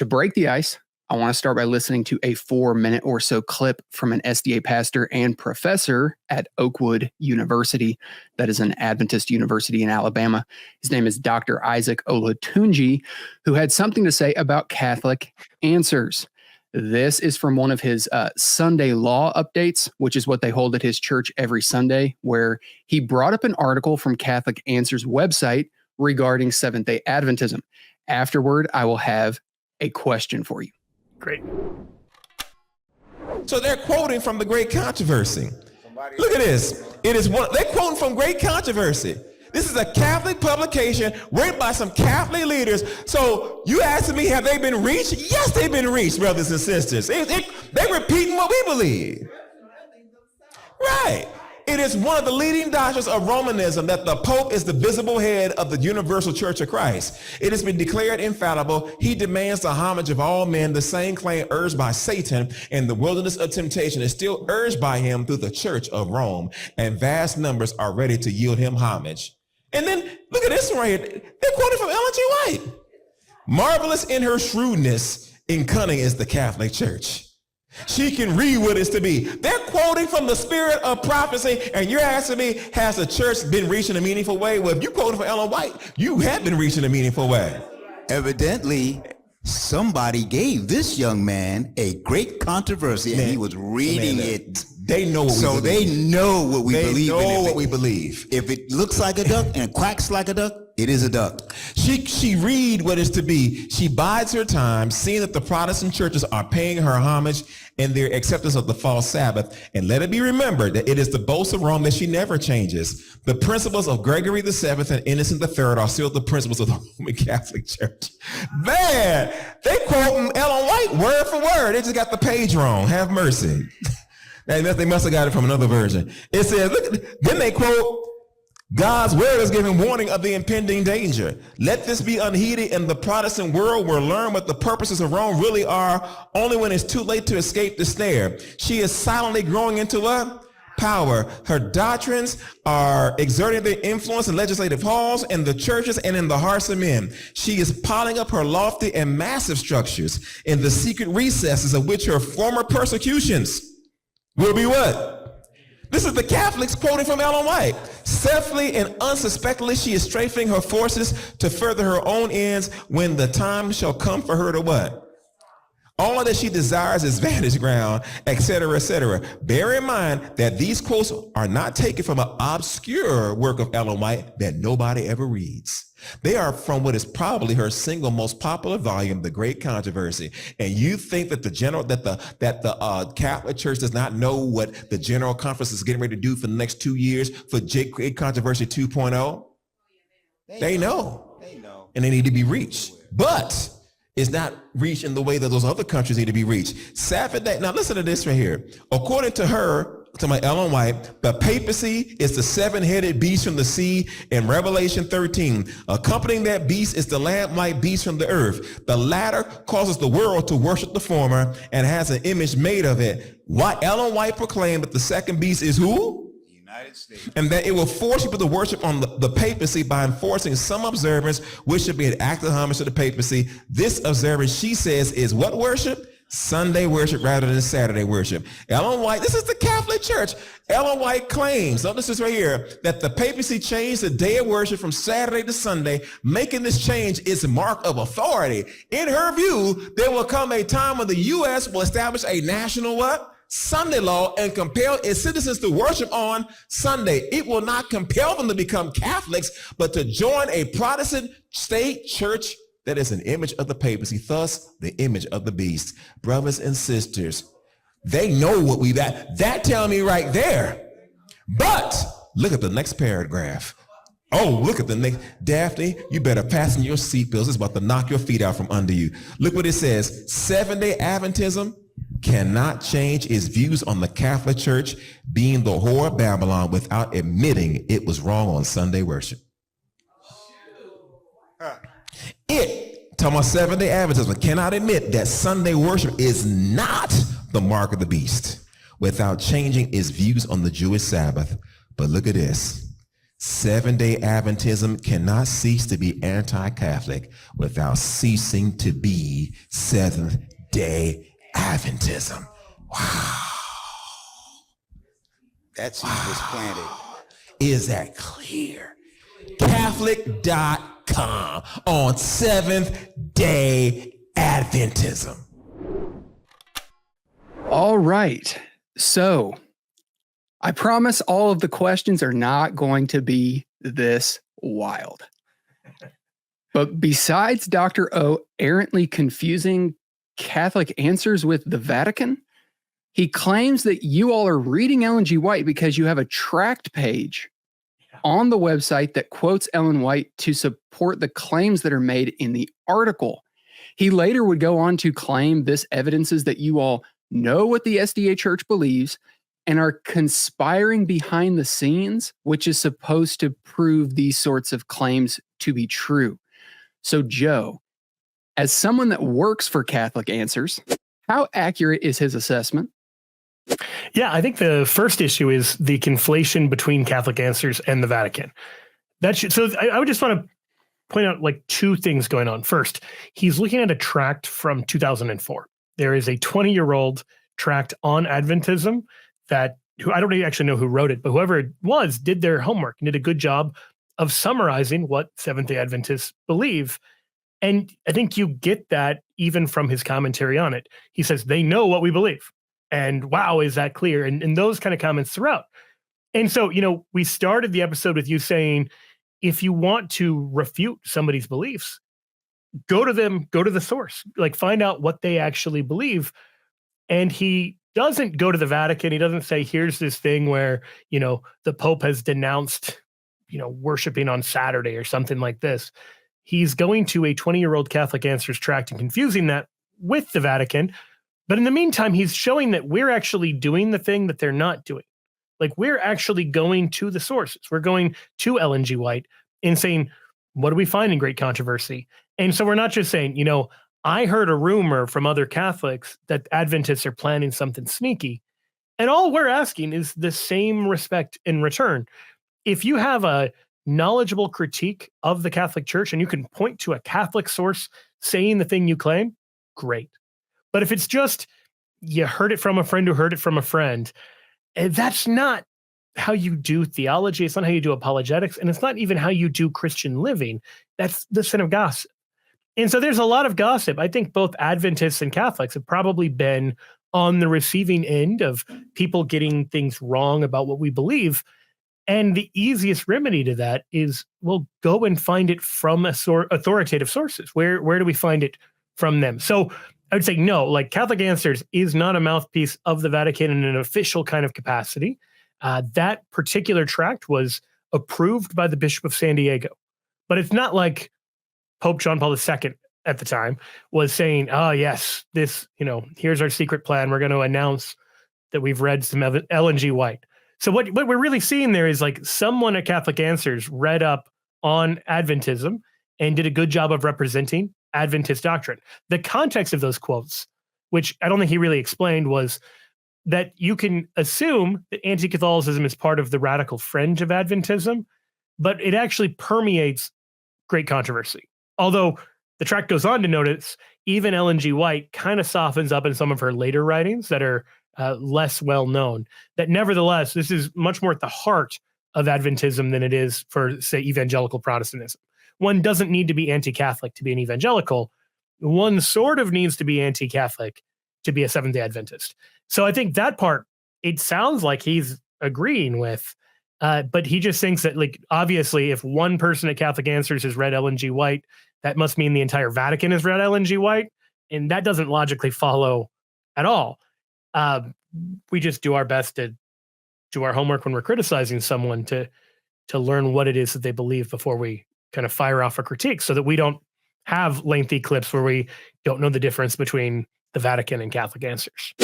To break the ice, I want to start by listening to a 4-minute or so clip from an SDA pastor and professor at Oakwood University. That is an Adventist university in Alabama. His name is Dr. Issac Olatunji, who had something to say about Catholic answers. This is from one of his Sunday law updates, which is what they hold at his church every Sunday, where he brought up an article from Catholic Answers website regarding Seventh-day Adventism. Afterward, I will have a question for you. Great. So they're quoting from the Great Controversy. Look at this. They're quoting from Great Controversy. This is a Catholic publication written by some Catholic leaders. So you asking me, have they been reached? Yes, they've been reached, brothers and sisters. They're repeating what we believe. Right. It is one of the leading doctrines of Romanism that the Pope is the visible head of the universal Church of Christ. It has been declared infallible. He demands the homage of all men. The same claim urged by Satan in the wilderness of temptation is still urged by him through the Church of Rome, and vast numbers are ready to yield him homage. And then look at this one right here. They're quoting from Ellen G. White. Marvelous in her shrewdness, in cunning is the Catholic Church. She can read what is to be. They're quoting from the spirit of prophecy, and you're asking me, has the church been reached in a meaningful way? Well, if you're quoting from Ellen White, you have been reached in a meaningful way. Evidently, somebody gave this young man a great controversy, and he was reading it. They know what we believe. So they know what we believe. They know what we believe. If it looks like a duck and quacks like a duck, it is a duck. She read what is to be. She bides her time, seeing that the Protestant churches are paying her homage in their acceptance of the false Sabbath. And let it be remembered that it is the boast of Rome that she never changes. The principles of Gregory VII and Innocent III are still the principles of the Roman Catholic Church. Man, they quoting Ellen White word for word. They just got the page wrong. Have mercy. They must have got it from another version. It says, look, then they quote, God's word is giving warning of the impending danger. Let this be unheeded in the Protestant world, where learn what the purposes of Rome really are only when it's too late to escape the snare. She is silently growing into what? Power. Her doctrines are exerting their influence in legislative halls, in the churches, and in the hearts of men. She is piling up her lofty and massive structures in the secret recesses of which her former persecutions will be what? This is the Catholics quoting from Ellen White. Stealthily and unsuspectedly, she is strafing her forces to further her own ends when the time shall come for her to what? All that she desires is vantage ground, etc., etc. Bear in mind that these quotes are not taken from an obscure work of Ellen White that nobody ever reads. They are from what is probably her single most popular volume, The Great Controversy. And you think that the Catholic Church does not know what the General Conference is getting ready to do for the next 2 years for Great Controversy 2.0? They know. And they need to be reached. But it's not reached in the way that those other countries need to be reached. Sabbath day. Now listen to this right here. According to her, to my Ellen White, the papacy is the seven-headed beast from the sea in Revelation 13. Accompanying that beast is the lamb-like beast from the earth. The latter causes the world to worship the former and has an image made of it. What Ellen White proclaimed that the second beast is who? United States. And that it will force people to worship on the papacy by enforcing some observance, which should be an act of homage to the papacy. This observance, she says, is what worship? Sunday worship rather than Saturday worship. Ellen White, this is the Catholic Church. Ellen White claims, notice this right here, that the papacy changed the day of worship from Saturday to Sunday, making this change its mark of authority. In her view, there will come a time when the U.S. will establish a national what? Sunday law and compel its citizens to worship on Sunday. It will not compel them to become Catholics, but to join a Protestant state church that is an image of the papacy, thus the image of the beast. Brothers and sisters, they know what we got. That tell me right there. But look at the next paragraph. Oh, look at the next. Daphne, you better fasten your seatbelts. It's about to knock your feet out from under you. Look what it says. Seventh-day Adventism cannot change its views on the Catholic Church being the whore of Babylon without admitting it was wrong on Sunday worship. Talking about Seventh-day Adventism, cannot admit that Sunday worship is not the mark of the beast without changing its views on the Jewish Sabbath. But look at this. Seventh-day Adventism cannot cease to be anti-Catholic without ceasing to be Seventh-day Adventism. Wow. That seed was planted. Is that clear? Catholic.com on Seventh-day Adventism. All right. So I promise all of the questions are not going to be this wild. But besides Dr. O errantly confusing Catholic answers with the Vatican, he claims that you all are reading Ellen G. White because you have a tract page on the website that quotes Ellen White to support the claims that are made in the article. He later would go on to claim this evidences that you all know what the SDA Church believes and are conspiring behind the scenes, which is supposed to prove these sorts of claims to be true. So, Joe, as someone that works for Catholic Answers, how accurate is his assessment? Yeah, I think the first issue is the conflation between Catholic Answers and the Vatican. So I would just want to point out like two things going on. First, he's looking at a tract from 2004. There is a 20-year-old tract on Adventism that I don't actually know who wrote it, but whoever it was did their homework and did a good job of summarizing what Seventh-day Adventists believe. And I think you get that even from his commentary on it. He says, they know what we believe. And wow, is that clear? And those kind of comments throughout. And so, we started the episode with you saying, if you want to refute somebody's beliefs, go to them, go to the source, like find out what they actually believe. And he doesn't go to the Vatican. He doesn't say, here's this thing where, the Pope has denounced, worshiping on Saturday or something like this. He's going to a 20-year-old Catholic Answers tract and confusing that with the Vatican. But in the meantime, he's showing that we're actually doing the thing that they're not doing. Like we're actually going to the sources. We're going to Ellen G. White and saying, what do we find in great controversy? And so we're not just saying, I heard a rumor from other Catholics that Adventists are planning something sneaky. And all we're asking is the same respect in return. If you have a knowledgeable critique of the Catholic Church and you can point to a Catholic source saying the thing you claim, great. But if it's just you heard it from a friend who heard it from a friend, that's not how you do theology. It's not how you do apologetics. And it's not even how you do Christian living. That's the sin of gossip. And so there's a lot of gossip. I think both Adventists and Catholics have probably been on the receiving end of people getting things wrong about what we believe. And the easiest remedy to that is, well, go and find it from authoritative sources. Where do we find it from them? So I would say no, like Catholic Answers is not a mouthpiece of the Vatican in an official kind of capacity. That particular tract was approved by the Bishop of San Diego, but it's not like Pope John Paul II at the time was saying, oh yes, this, here's our secret plan. We're going to announce that we've read some Ellen G. White. So what we're really seeing there is like someone at Catholic Answers read up on Adventism and did a good job of representing Adventist doctrine. The context of those quotes, which I don't think he really explained, was that you can assume that anti-Catholicism is part of the radical fringe of Adventism, but it actually permeates great controversy. Although the tract goes on to notice, even Ellen G. White kind of softens up in some of her later writings that are less well known, that nevertheless, this is much more at the heart of Adventism than it is for, say, evangelical Protestantism. One doesn't need to be anti-Catholic to be an evangelical. One sort of needs to be anti-Catholic to be a Seventh-day Adventist. So I think that part, it sounds like he's agreeing with, but he just thinks that, like, obviously, if one person at Catholic Answers has read Ellen G. White, that must mean the entire Vatican has read Ellen G. White, and that doesn't logically follow at all. We just do our best to do our homework when we're criticizing someone to learn what it is that they believe before we kind of fire off a critique, so that we don't have lengthy clips where we don't know the difference between the Vatican and Catholic Answers.